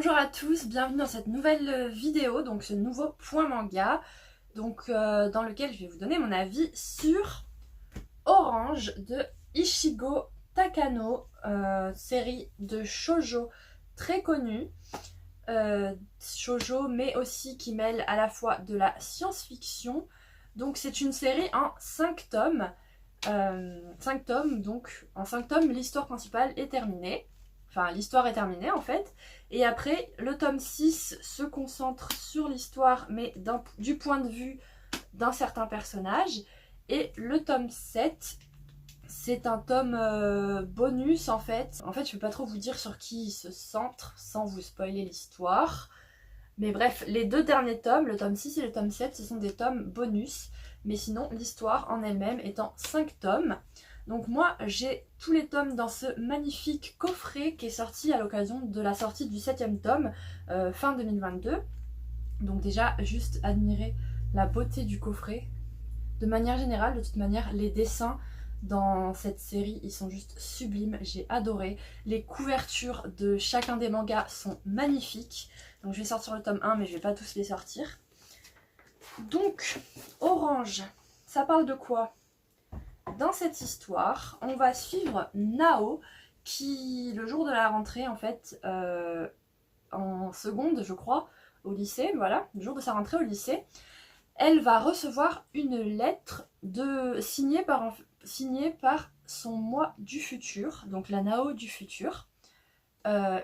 Bonjour à tous, bienvenue dans cette nouvelle vidéo, donc ce nouveau point manga, dans lequel je vais vous donner mon avis sur Orange de Ichigo Takano, série de shoujo très connue, shoujo mais aussi qui mêle à la fois de la science-fiction. Donc c'est une série en 5 tomes, 5 tomes, donc en 5 tomes l'histoire principale est terminée. Enfin, l'histoire est terminée en fait. Et après, le tome 6 se concentre sur l'histoire, mais du point de vue d'un certain personnage. Et le tome 7, c'est un tome bonus en fait. En fait, je ne peux pas trop vous dire sur qui il se centre sans vous spoiler l'histoire. Mais bref, les deux derniers tomes, le tome 6 et le tome 7, ce sont des tomes bonus. Mais sinon, l'histoire en elle-même est en 5 tomes. Donc moi, j'ai tous les tomes dans ce magnifique coffret qui est sorti à l'occasion de la sortie du 7e tome, fin 2022. Donc déjà, juste admirer la beauté du coffret. De manière générale, de toute manière, les dessins dans cette série, ils sont juste sublimes, j'ai adoré. Les couvertures de chacun des mangas sont magnifiques. Donc je vais sortir le tome 1, mais je vais pas tous les sortir. Donc, Orange, ça parle de quoi ? Dans cette histoire, on va suivre Nao qui, le jour de la rentrée, en fait, en seconde, je crois, au lycée, voilà, le jour de sa rentrée au lycée, elle va recevoir une lettre signée par son moi du futur, donc la Nao du futur.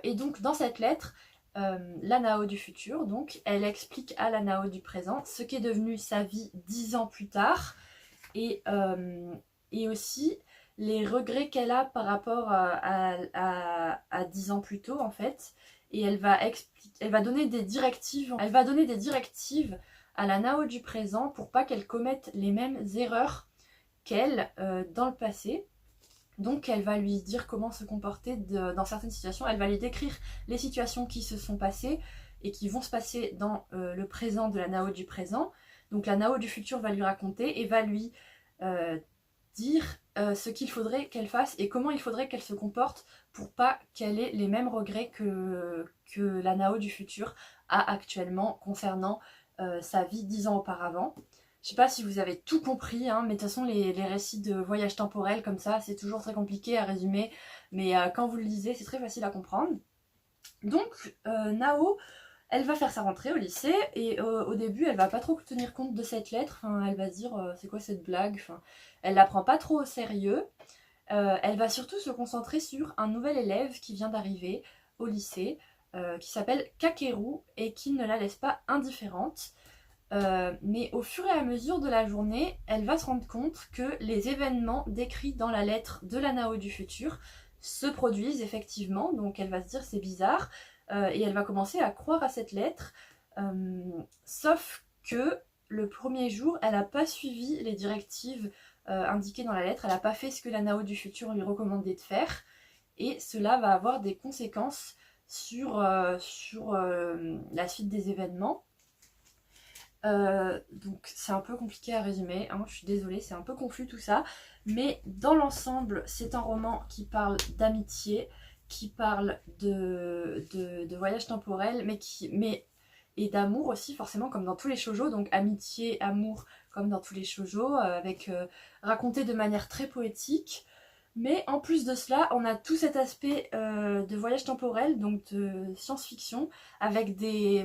Et donc, dans cette lettre, la Nao du futur, donc, elle explique à la Nao du présent ce qu'est devenu sa vie 10 ans plus tard, et aussi les regrets qu'elle a par rapport à 10 ans plus tôt en fait. Et elle va donner des directives à la Nao du présent pour pas qu'elle commette les mêmes erreurs qu'elle dans le passé. Donc elle va lui dire comment se comporter dans certaines situations, elle va lui décrire les situations qui se sont passées et qui vont se passer dans le présent de la Nao du présent. Donc la Nao du futur va lui raconter et va lui dire ce qu'il faudrait qu'elle fasse et comment il faudrait qu'elle se comporte pour pas qu'elle ait les mêmes regrets que la Nao du futur a actuellement concernant sa vie 10 ans auparavant. Je sais pas si vous avez tout compris, hein, mais de toute façon les récits de voyage temporel comme ça, c'est toujours très compliqué à résumer, mais quand vous le lisez, c'est très facile à comprendre. Donc Nao, elle va faire sa rentrée au lycée et au début elle va pas trop tenir compte de cette lettre, enfin, elle va se dire c'est quoi cette blague, enfin, elle la prend pas trop au sérieux. Elle va surtout se concentrer sur un nouvel élève qui vient d'arriver au lycée, qui s'appelle Kakeru et qui ne la laisse pas indifférente. Mais au fur et à mesure de la journée, elle va se rendre compte que les événements décrits dans la lettre de la Nao du futur se produisent effectivement, donc elle va se dire c'est bizarre, et elle va commencer à croire à cette lettre, sauf que le premier jour, elle n'a pas suivi les directives indiquées dans la lettre, elle n'a pas fait ce que la Nao du futur lui recommandait de faire, et cela va avoir des conséquences sur la suite des événements. Donc c'est un peu compliqué à résumer, hein, je suis désolée, c'est un peu confus tout ça, mais dans l'ensemble c'est un roman qui parle d'amitié, qui parle de voyage temporel, et d'amour aussi forcément comme dans tous les shoujo, donc amitié, amour comme dans tous les shoujo, raconté de manière très poétique. Mais en plus de cela, on a tout cet aspect de voyage temporel, donc de science-fiction, avec des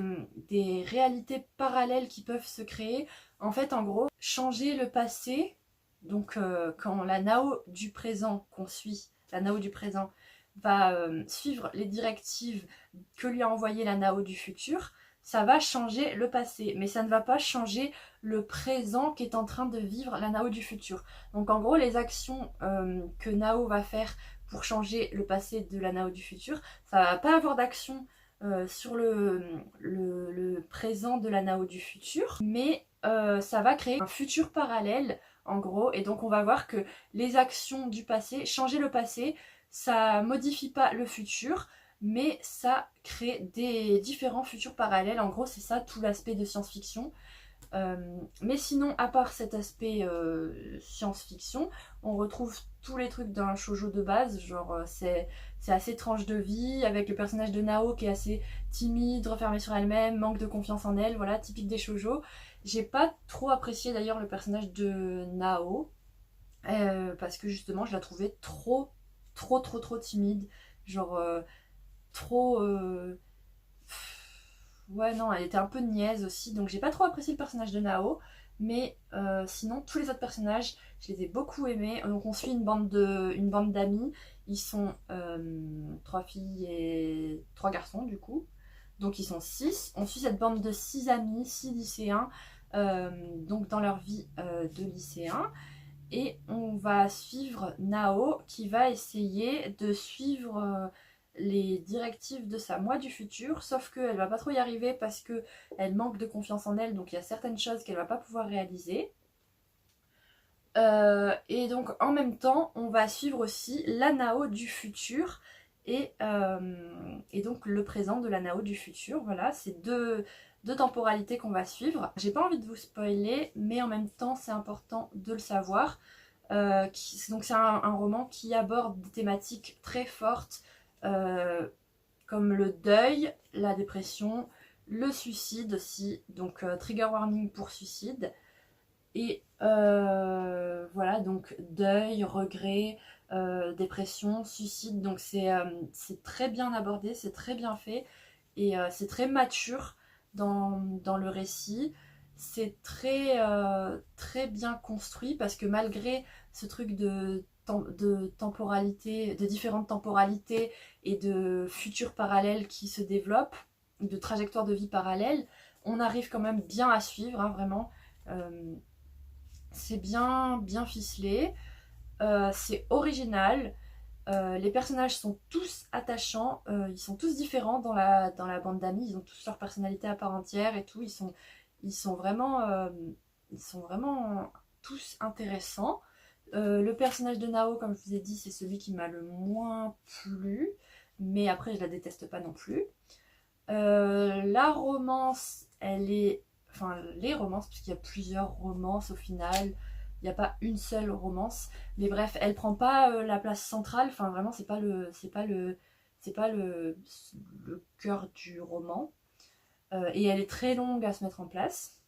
réalités parallèles qui peuvent se créer. En fait, en gros, changer le passé, donc quand la Nao du présent qu'on suit, la Nao du présent, va suivre les directives que lui a envoyées la Nao du futur, ça va changer le passé, mais ça ne va pas changer le présent qu'est en train de vivre la Nao du futur. Donc en gros, les actions que Nao va faire pour changer le passé de la Nao du futur, ça va pas avoir d'action sur le présent de la Nao du futur, mais ça va créer un futur parallèle en gros, et donc on va voir que les actions du passé, changer le passé, ça modifie pas le futur, mais ça crée des différents futurs parallèles. En gros, c'est ça tout l'aspect de science-fiction. Mais sinon, à part cet aspect science-fiction, on retrouve tous les trucs d'un shoujo de base, genre c'est assez tranche de vie, avec le personnage de Nao qui est assez timide, refermée sur elle-même, manque de confiance en elle, voilà, typique des shoujo. J'ai pas trop apprécié d'ailleurs le personnage de Nao, parce que justement je la trouvais trop timide, genre trop... Ouais, non, elle était un peu niaise aussi, donc j'ai pas trop apprécié le personnage de Nao. Mais sinon, tous les autres personnages, je les ai beaucoup aimés. Donc on suit une bande d'amis. Ils sont 3 filles et 3 garçons du coup. Donc ils sont 6. On suit cette bande de 6 amis, 6 lycéens, donc dans leur vie de lycéens. Et on va suivre Nao qui va essayer de suivre les directives de sa moi du futur, sauf qu'elle va pas trop y arriver parce que elle manque de confiance en elle, donc il y a certaines choses qu'elle va pas pouvoir réaliser. Et donc en même temps, on va suivre aussi la Nao du futur et donc le présent de la Nao du futur. Voilà, c'est deux temporalités qu'on va suivre. J'ai pas envie de vous spoiler, mais en même temps, c'est important de le savoir. Donc c'est un roman qui aborde des thématiques très fortes comme le deuil, la dépression, le suicide aussi, donc trigger warning pour suicide. Et voilà, donc deuil, regret, dépression, suicide, donc c'est très bien abordé, c'est très bien fait et c'est très mature dans le récit. C'est très bien construit parce que malgré ce truc de temporalité, de différentes temporalités et de futurs parallèles qui se développent, de trajectoires de vie parallèles, on arrive quand même bien à suivre, hein, vraiment. C'est bien ficelé, c'est original, les personnages sont tous attachants, ils sont tous différents dans la bande d'amis, ils ont tous leur personnalité à part entière et tout, ils sont vraiment tous intéressants. Le personnage de Nao, comme je vous ai dit, c'est celui qui m'a le moins plu, mais après je la déteste pas non plus. La romance, enfin les romances, puisqu'il y a plusieurs romances au final, il n'y a pas une seule romance, mais bref, elle prend pas la place centrale, enfin vraiment c'est pas le cœur du roman. Et elle est très longue à se mettre en place.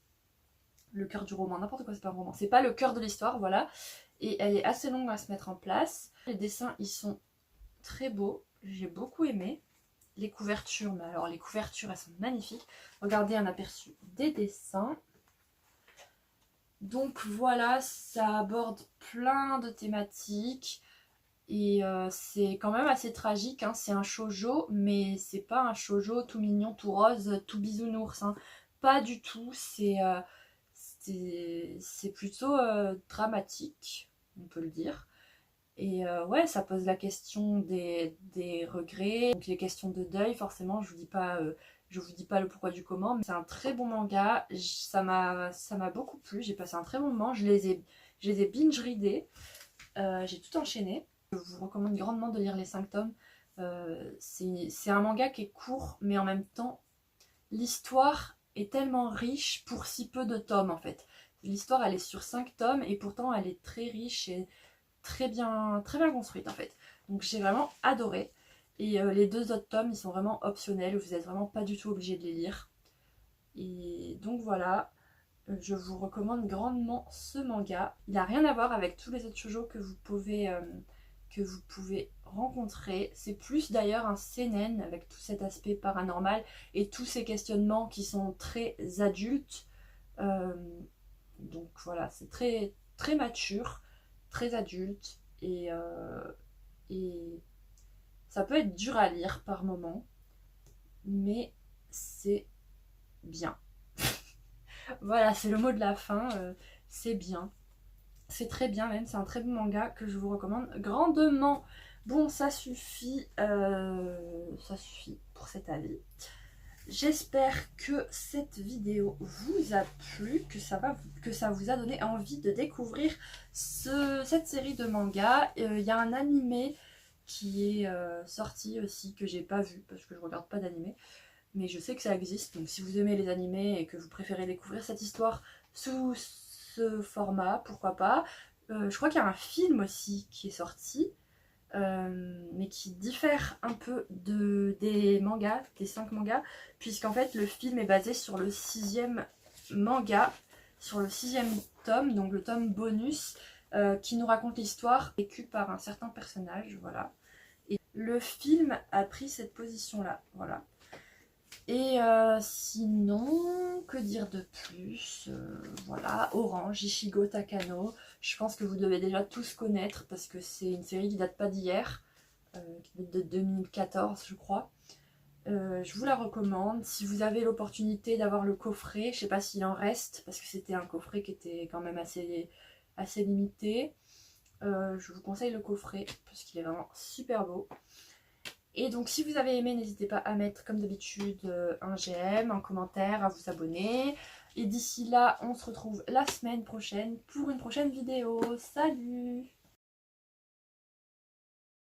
Le cœur du roman, n'importe quoi, c'est pas un roman, c'est pas le cœur de l'histoire, voilà. Et elle est assez longue à se mettre en place. Les dessins, ils sont très beaux, j'ai beaucoup aimé. Les couvertures, mais alors les couvertures elles sont magnifiques. Regardez un aperçu des dessins. Donc voilà, ça aborde plein de thématiques et c'est quand même assez tragique, hein. C'est un shoujo, mais c'est pas un shoujo tout mignon, tout rose, tout bisounours, hein. Pas du tout, c'est plutôt dramatique, on peut le dire. Et ouais, ça pose la question des regrets, donc les questions de deuil, forcément, je vous dis pas le pourquoi du comment, mais c'est un très bon manga, ça m'a beaucoup plu, j'ai passé un très bon moment, je les ai binge-readés, j'ai tout enchaîné. Je vous recommande grandement de lire les 5 tomes. C'est un manga qui est court, mais en même temps, l'histoire est tellement riche pour si peu de tomes en fait. L'histoire elle est sur 5 tomes et pourtant elle est très riche et très bien construite en fait. Donc j'ai vraiment adoré. Et les 2 autres tomes, ils sont vraiment optionnels, vous n'êtes vraiment pas du tout obligé de les lire. Et donc voilà, je vous recommande grandement ce manga. Il n'a rien à voir avec tous les autres shoujo que vous pouvez rencontrer. C'est plus d'ailleurs un seinen avec tout cet aspect paranormal et tous ces questionnements qui sont très adultes. Donc voilà, c'est très mature, très adulte et ça peut être dur à lire par moments, mais c'est bien. Voilà, c'est le mot de la fin, c'est bien. C'est très bien même, c'est un très bon manga que je vous recommande grandement. Bon, ça suffit pour cet avis. J'espère que cette vidéo vous a plu, que ça vous a donné envie de découvrir cette série de mangas. Il y a un animé qui est sorti aussi, que j'ai pas vu parce que je regarde pas d'animé. mais je sais que ça existe, donc si vous aimez les animés et que vous préférez découvrir cette histoire sous ce format, pourquoi pas. Je crois qu'il y a un film aussi qui est sorti, mais qui diffère un peu des mangas, des 5 mangas, puisqu'en fait le film est basé sur le 6e manga, sur le 6e tome, donc le tome bonus, qui nous raconte l'histoire vécue par un certain personnage, voilà. Et le film a pris cette position-là, voilà. Et sinon, que dire de plus? Voilà, Orange, Ichigo Takano. Je pense que vous devez déjà tous connaître parce que c'est une série qui date pas d'hier, qui date de 2014 je crois. Je vous la recommande. Si vous avez l'opportunité d'avoir le coffret, je sais pas s'il en reste parce que c'était un coffret qui était quand même assez limité. Je vous conseille le coffret parce qu'il est vraiment super beau. Et donc si vous avez aimé, n'hésitez pas à mettre comme d'habitude un j'aime, un commentaire, à vous abonner. Et d'ici là, on se retrouve la semaine prochaine pour une prochaine vidéo. Salut!